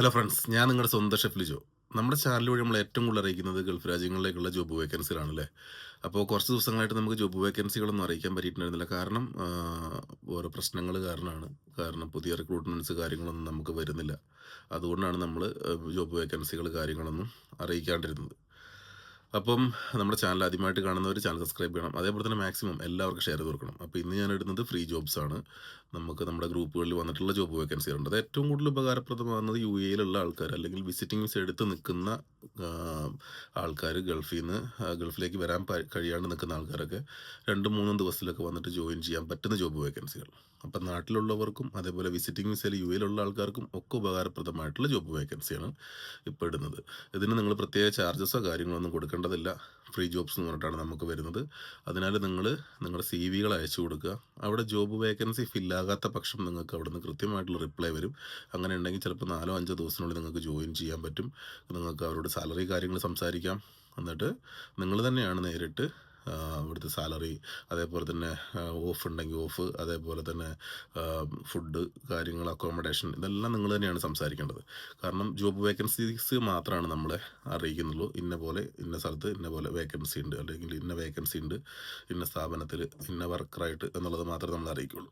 Hello friends, ഞാൻ നിങ്ങളുടെ സ്വന്തം ഷെഫ് ലിജോ. നമ്മുടെ ചാനൽ വഴി നമ്മൾ ഏറ്റവും കൂടുതൽ അറിയിക്കുന്നത് ഗൾഫ് രാജ്യങ്ങളിലേക്കുള്ള ജോബ് വേക്കൻസികളാണല്ലേ. അപ്പോൾ കുറച്ച് ദിവസങ്ങളായിട്ട് നമുക്ക് ജോബ് വേക്കൻസികളൊന്നും അറിയിക്കാൻ പറ്റിയിട്ടുണ്ടായിരുന്നില്ല. കാരണം ഓരോ പ്രശ്നങ്ങൾ കാരണമാണ്. കാരണം പുതിയ റിക്രൂട്ട്മെൻറ്റ്സ് കാര്യങ്ങളൊന്നും നമുക്ക് വരുന്നില്ല. അതുകൊണ്ടാണ് നമ്മൾ ജോബ് വേക്കൻസികൾ കാര്യങ്ങളൊന്നും അറിയിക്കാണ്ടിരുന്നത്. അപ്പം നമ്മുടെ ചാനൽ ആദ്യമായിട്ട് കാണുന്നവർ ചാനൽ സബ്സ്ക്രൈബ് ചെയ്യണം. അതേപോലെ തന്നെ മാക്സിമം എല്ലാവർക്കും ഷെയർ ചെയ്ത് കൊടുക്കണം. അപ്പോൾ ഇന്ന് ഞാൻ ഇടുന്നത് ഫ്രീ ജോബ്സ് ആണ്. നമുക്ക് നമ്മുടെ ഗ്രൂപ്പുകളിൽ വന്നിട്ടുള്ള ജോബ് വേക്കൻസികളുണ്ട്. അത് ഏറ്റവും കൂടുതൽ ഉപകാരപ്രദമാകുന്നത് UAE-യിലുള്ള ആൾക്കാർ, അല്ലെങ്കിൽ വിസിറ്റിംഗ് വിസ എടുത്ത് നിൽക്കുന്ന ആൾക്കാർ, ഗൾഫിലേക്ക് വരാൻ കഴിയാണ്ട് നിൽക്കുന്ന ആൾക്കാരൊക്കെ 2-3 ദിവസത്തിലൊക്കെ വന്നിട്ട് ജോയിൻ ചെയ്യാൻ പറ്റുന്ന ജോബ് വേക്കൻസികൾ. അപ്പം നാട്ടിലുള്ളവർക്കും അതേപോലെ വിസിറ്റിംഗ് വിസയിൽ UAE-യിലുള്ള ആൾക്കാർക്കും ഒക്കെ ഉപകാരപ്രദമായിട്ടുള്ള ജോബ് വേക്കൻസിയാണ് ഇപ്പോൾ ഇടുന്നത്. ഇതിന് നിങ്ങൾ പ്രത്യേക ചാർജസോ കാര്യങ്ങളോ ഒന്നും കൊടുക്കേണ്ടതില്ല. ഫ്രീ ജോബ്സ് എന്ന് പറഞ്ഞിട്ടാണ് നമുക്ക് വരുന്നത്. അതിനാൽ നിങ്ങൾ നിങ്ങളുടെ CV-കൾ അയച്ചു കൊടുക്കുക. അവിടെ ജോബ് വേക്കൻസി ഫില്ലാകാത്ത പക്ഷം നിങ്ങൾക്ക് അവിടുന്ന് കൃത്യമായിട്ടുള്ള റിപ്ലൈ വരും. അങ്ങനെ ഉണ്ടെങ്കിൽ ചിലപ്പോൾ 4-5 ദിവസത്തിനുള്ളിൽ നിങ്ങൾക്ക് ജോയിൻ ചെയ്യാൻ പറ്റും. നിങ്ങൾക്ക് അവരോട് സാലറി കാര്യങ്ങൾ സംസാരിക്കാം. എന്നിട്ട് നിങ്ങൾ തന്നെയാണ് നേരിട്ട് ഇവിടുത്തെ സാലറി, അതേപോലെ തന്നെ ഓഫ് ഉണ്ടെങ്കിൽ ഓഫ്, അതേപോലെ തന്നെ ഫുഡ് കാര്യങ്ങൾ, അക്കോമഡേഷൻ, ഇതെല്ലാം നിങ്ങൾ തന്നെയാണ് സംസാരിക്കേണ്ടത്. കാരണം ജോബ് വേക്കൻസീസ് മാത്രമാണ് നമ്മളെ അറിയിക്കുന്നുള്ളൂ. ഇന്ന പോലെ ഇന്ന സ്ഥലത്ത് ഇന്ന പോലെ വേക്കൻസി ഉണ്ട്, അല്ലെങ്കിൽ ഇന്ന വേക്കൻസി ഉണ്ട് ഇന്ന സ്ഥാപനത്തിൽ ഇന്ന വർക്കറായിട്ട് എന്നുള്ളത് മാത്രമേ നമ്മൾ അറിയിക്കുള്ളൂ.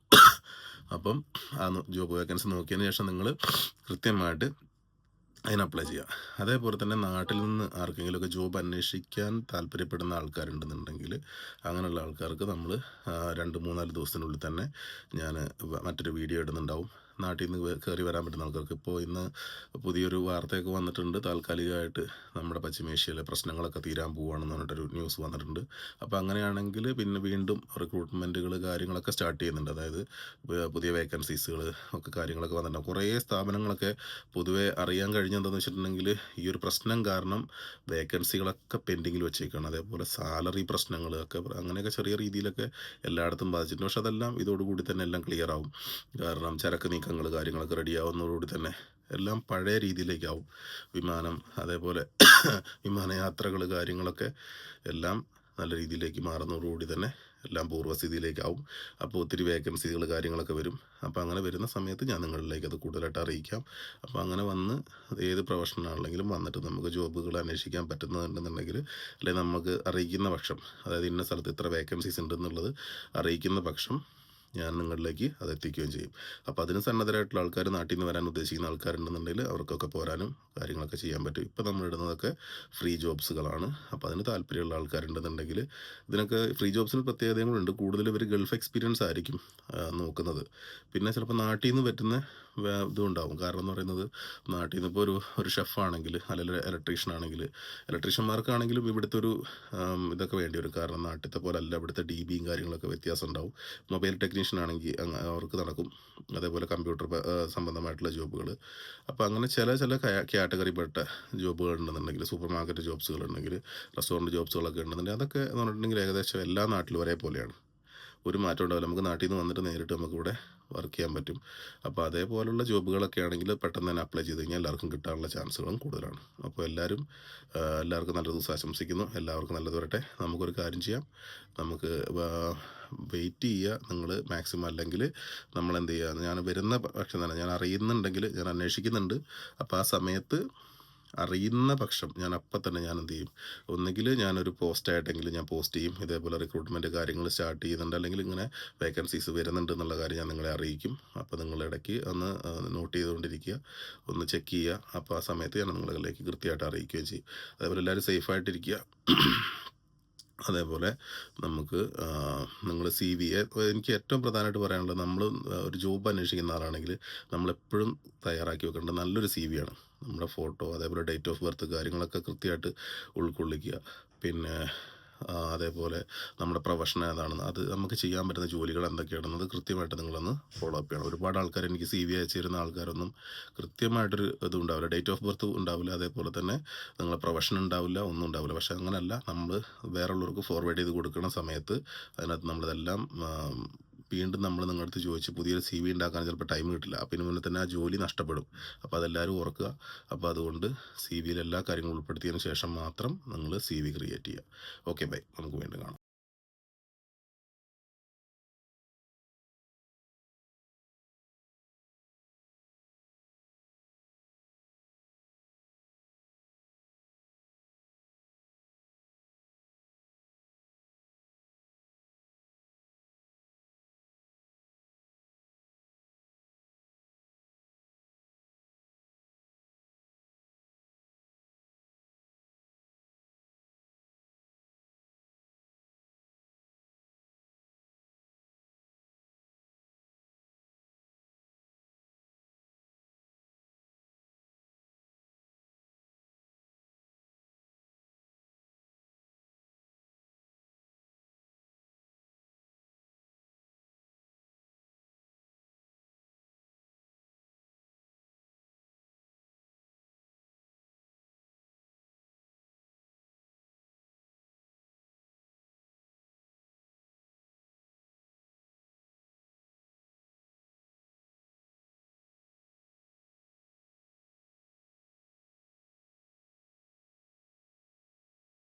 അപ്പം ആ ജോബ് വേക്കൻസി നോക്കിയതിന് ശേഷം നിങ്ങൾ കൃത്യമായിട്ട് അതിന് അപ്ലൈ ചെയ്യുക. അതേപോലെ തന്നെ നാട്ടിൽ നിന്ന് ആർക്കെങ്കിലുമൊക്കെ ജോബ് അന്വേഷിക്കാൻ താല്പര്യപ്പെടുന്ന ആൾക്കാരുണ്ടെന്നുണ്ടെങ്കിൽ അങ്ങനെയുള്ള ആൾക്കാർക്ക് നമ്മൾ 2-3-4 ദിവസത്തിനുള്ളിൽ തന്നെ ഞാൻ മറ്റൊരു വീഡിയോ ഇടുന്നുണ്ടാവും. നാട്ടിൽ നിന്ന് കയറി വരാൻ പറ്റുന്ന ആൾക്കാർക്ക്. ഇപ്പോൾ ഇന്ന് പുതിയൊരു വാർത്തയൊക്കെ വന്നിട്ടുണ്ട്. താൽക്കാലികമായിട്ട് നമ്മുടെ പശ്ചിമേഷ്യയിലെ പ്രശ്നങ്ങളൊക്കെ തീരാൻ പോവുകയാണെന്ന് പറഞ്ഞിട്ടൊരു ന്യൂസ് വന്നിട്ടുണ്ട്. അപ്പോൾ അങ്ങനെയാണെങ്കിൽ പിന്നെ വീണ്ടും റിക്രൂട്ട്മെൻറ്റുകൾ കാര്യങ്ങളൊക്കെ സ്റ്റാർട്ട് ചെയ്യുന്നുണ്ട്. അതായത് പുതിയ വേക്കൻസീസുകൾ ഒക്കെ കാര്യങ്ങളൊക്കെ വന്നിട്ടുണ്ടാകും. കുറേ സ്ഥാപനങ്ങളൊക്കെ പൊതുവെ അറിയാൻ കഴിഞ്ഞെന്താണെന്ന് വെച്ചിട്ടുണ്ടെങ്കിൽ ഈ ഒരു പ്രശ്നം കാരണം വേക്കൻസികളൊക്കെ പെൻഡിങ്ങിൽ വെച്ചേക്കാണ്. അതേപോലെ സാലറി പ്രശ്നങ്ങളൊക്കെ അങ്ങനെയൊക്കെ ചെറിയ രീതിയിലൊക്കെ എല്ലായിടത്തും ബാധിച്ചിട്ടുണ്ട്. പക്ഷെ അതെല്ലാം ഇതോടുകൂടി തന്നെ എല്ലാം ക്ലിയർ ആവും. കാരണം ചരക്ക് നീക്കങ്ങൾ കാര്യങ്ങളൊക്കെ റെഡിയാവുന്നതോടുകൂടി തന്നെ എല്ലാം പഴയ രീതിയിലേക്കാവും. വിമാനം, അതേപോലെ വിമാനയാത്രകൾ കാര്യങ്ങളൊക്കെ എല്ലാം നല്ല രീതിയിലേക്ക് മാറുന്നതോടുകൂടി തന്നെ എല്ലാം പൂർവ്വസ്ഥിതിയിലേക്കാവും. അപ്പോൾ ഒത്തിരി വേക്കൻസികൾ കാര്യങ്ങളൊക്കെ വരും. അപ്പോൾ അങ്ങനെ വരുന്ന സമയത്ത് ഞാൻ നിങ്ങളിലേക്ക് അത് കൂടുതലായിട്ട് അറിയിക്കാം. അപ്പോൾ അങ്ങനെ വന്ന് ഏത് പ്രൊഫഷനാണെങ്കിലും വന്നിട്ട് നമുക്ക് ജോബുകൾ അന്വേഷിക്കാൻ പറ്റുന്നുണ്ടെന്നുണ്ടെങ്കിൽ, അല്ലെങ്കിൽ നമുക്ക് അറിയിക്കുന്ന പക്ഷം, അതായത് ഇന്ന സ്ഥലത്ത് ഇത്ര വേക്കൻസീസ് ഉണ്ടെന്നുള്ളത് അറിയിക്കുന്ന പക്ഷം ഞാൻ നിങ്ങളിലേക്ക് അത് എത്തിക്കുകയും ചെയ്യും. അപ്പോൾ അതിന് സന്നദ്ധരായിട്ടുള്ള ആൾക്കാർ, നാട്ടിൽ നിന്ന് വരാൻ ഉദ്ദേശിക്കുന്ന ആൾക്കാരുണ്ടെന്നുണ്ടെങ്കിൽ അവർക്കൊക്കെ പോരാനും കാര്യങ്ങളൊക്കെ ചെയ്യാൻ പറ്റും. ഇപ്പോൾ നമ്മൾ ഇടുന്നതൊക്കെ ഫ്രീ ജോബ്സുകളാണ്. അപ്പോൾ അതിന് താല്പര്യമുള്ള ആൾക്കാരുണ്ടെന്നുണ്ടെങ്കിൽ, ഇതിനൊക്കെ ഫ്രീ ജോബ്സിന് പ്രത്യേകതകളുണ്ട്. കൂടുതൽ ഇവർ ഗൾഫ് എക്സ്പീരിയൻസ് ആയിരിക്കും നോക്കുന്നത്. പിന്നെ ചിലപ്പോൾ നാട്ടിൽ നിന്ന് പറ്റുന്ന ഇതും ഉണ്ടാവും. കാരണം എന്ന് പറയുന്നത്, നാട്ടിൽ നിന്ന് ഇപ്പോൾ ഒരു ഷെഫാണെങ്കിൽ, അല്ലെങ്കിൽ ഇലക്ട്രീഷ്യൻ ആണെങ്കിൽ, ഇലക്ട്രീഷ്യന്മാർക്കാണെങ്കിലും ഇവിടുത്തെ ഒരു ഇതൊക്കെ വേണ്ടി വരും. കാരണം നാട്ടിലത്തെ പോലെ അല്ല, ഇവിടുത്തെ DBയും കാര്യങ്ങളൊക്കെ വ്യത്യാസം ഉണ്ടാവും. മൊബൈൽ ടെക്നീഷ്യൻ ആണെങ്കിൽ അവർക്ക് നടക്കും. അതേപോലെ കമ്പ്യൂട്ടർ സംബന്ധമായിട്ടുള്ള ജോബുകൾ. അപ്പോൾ അങ്ങനെ ചില കാറ്റഗറിപ്പെട്ട ജോബുകൾ ഉണ്ടെന്നുണ്ടെങ്കിൽ, സൂപ്പർ മാർക്കറ്റ് ജോബ്സുകൾ ഉണ്ടെങ്കിൽ, റെസ്റ്റോറൻറ്റ് ജോബ്സുകളൊക്കെ ഉണ്ടെന്നുണ്ടെങ്കിൽ, അതൊക്കെ എന്ന് പറഞ്ഞിട്ടുണ്ടെങ്കിൽ ഏകദേശം എല്ലാ നാട്ടിലും ഒരേപോലെയാണ്. ഒരു മാറ്റം ഉണ്ടാവില്ല. നമുക്ക് നാട്ടിൽ നിന്ന് വന്നിട്ട് നേരിട്ട് നമുക്കിവിടെ വർക്ക് ചെയ്യാൻ പറ്റും. അപ്പോൾ അതേപോലുള്ള ജോബുകളൊക്കെ ആണെങ്കിൽ പെട്ടെന്ന് തന്നെ അപ്ലൈ ചെയ്ത് കഴിഞ്ഞാൽ എല്ലാവർക്കും കിട്ടാനുള്ള ചാൻസുകളും കൂടുതലാണ്. അപ്പോൾ എല്ലാവർക്കും നല്ല ദിവസം ആശംസിക്കുന്നു. എല്ലാവർക്കും നല്ലത് വരട്ടെ. നമുക്കൊരു കാര്യം ചെയ്യാം. നമുക്ക് വെയിറ്റ് ചെയ്യുക നിങ്ങൾ മാക്സിമം. അല്ലെങ്കിൽ നമ്മളെന്ത് ചെയ്യുക, ഞാൻ വരുന്ന പക്ഷം തന്നെ ഞാൻ അറിയുന്നുണ്ടെങ്കിൽ, ഞാൻ അന്വേഷിക്കുന്നുണ്ട്. അപ്പോൾ ആ സമയത്ത് അറിയുന്ന പക്ഷം ഞാൻ അപ്പം തന്നെ ഞാൻ എന്ത് ചെയ്യും, ഒന്നുകിൽ ഞാനൊരു പോസ്റ്റായിട്ടെങ്കിലും ഞാൻ പോസ്റ്റ് ചെയ്യും. ഇതേപോലെ റിക്രൂട്ട്മെൻറ്റ് കാര്യങ്ങൾ സ്റ്റാർട്ട് ചെയ്യുന്നുണ്ട്, അല്ലെങ്കിൽ ഇങ്ങനെ വേക്കൻസീസ് വരുന്നുണ്ട് എന്നുള്ള കാര്യം ഞാൻ നിങ്ങളെ അറിയിക്കും. അപ്പോൾ നിങ്ങൾ ഇടയ്ക്ക് ഒന്ന് നോട്ട് ചെയ്തുകൊണ്ടിരിക്കുക, ഒന്ന് ചെക്ക് ചെയ്യുക. അപ്പോൾ ആ സമയത്ത് ഞാൻ നിങ്ങളിലേക്ക് കൃത്യമായിട്ട് അറിയിക്കുകയും ചെയ്യും. അതേപോലെ എല്ലാവരും സേഫായിട്ടിരിക്കുക. അതേപോലെ നമുക്ക് നിങ്ങൾ CV, എനിക്ക് ഏറ്റവും പ്രധാനമായിട്ട് പറയാനുള്ളത്, നമ്മൾ ഒരു ജോബ് അന്വേഷിക്കുന്ന ആളാണെങ്കിൽ നമ്മളെപ്പോഴും തയ്യാറാക്കി വെക്കേണ്ട നല്ലൊരു CV ആണ്. നമ്മുടെ ഫോട്ടോ, അതേപോലെ ഡേറ്റ് ഓഫ് ബർത്ത് കാര്യങ്ങളൊക്കെ കൃത്യമായിട്ട് ഉൾക്കൊള്ളിക്കുക. പിന്നെ അതേപോലെ നമ്മുടെ പ്രൊഫഷൻ ഏതാണെന്ന്, അത് നമുക്ക് ചെയ്യാൻ പറ്റുന്ന ജോലികൾ എന്തൊക്കെയാണെന്നത് കൃത്യമായിട്ട് നിങ്ങളൊന്ന് ഫോളോ അപ്പ് ചെയ്യണം. ഒരുപാട് ആൾക്കാർ എനിക്ക് CV അയച്ചു തരുന്ന ആൾക്കാരൊന്നും കൃത്യമായിട്ടൊരു ഇതും ഉണ്ടാവില്ല, ഡേറ്റ് ഓഫ് ബർത്ത് ഉണ്ടാവില്ല, അതേപോലെ തന്നെ നിങ്ങളെ പ്രൊഫഷൻ ഉണ്ടാവില്ല, ഒന്നും ഉണ്ടാവില്ല. പക്ഷേ അങ്ങനെയല്ല, നമ്മൾ വേറെയുള്ളവർക്ക് ഫോർവേഡ് ചെയ്ത് കൊടുക്കുന്ന സമയത്ത് അതിനകത്ത് നമ്മളിതെല്ലാം വീണ്ടും നമ്മൾ നിങ്ങളുടെ അടുത്ത് ചോദിച്ച് പുതിയൊരു CV ഉണ്ടാക്കാൻ ചിലപ്പോൾ ടൈം കിട്ടില്ല. അപ്പോൾ ഇതിന് മുന്നേ തന്നെ ആ ജോലി നഷ്ടപ്പെടും. അപ്പോൾ അതെല്ലാവരും ഓർക്കുക. അപ്പോൾ അതുകൊണ്ട് CV-യിൽ എല്ലാ കാര്യങ്ങളും ഉൾപ്പെടുത്തിയതിന് ശേഷം മാത്രം നിങ്ങൾ CV ക്രിയേറ്റ് ചെയ്യുക. Okay, bye. നമുക്ക് വീണ്ടും കാണാം.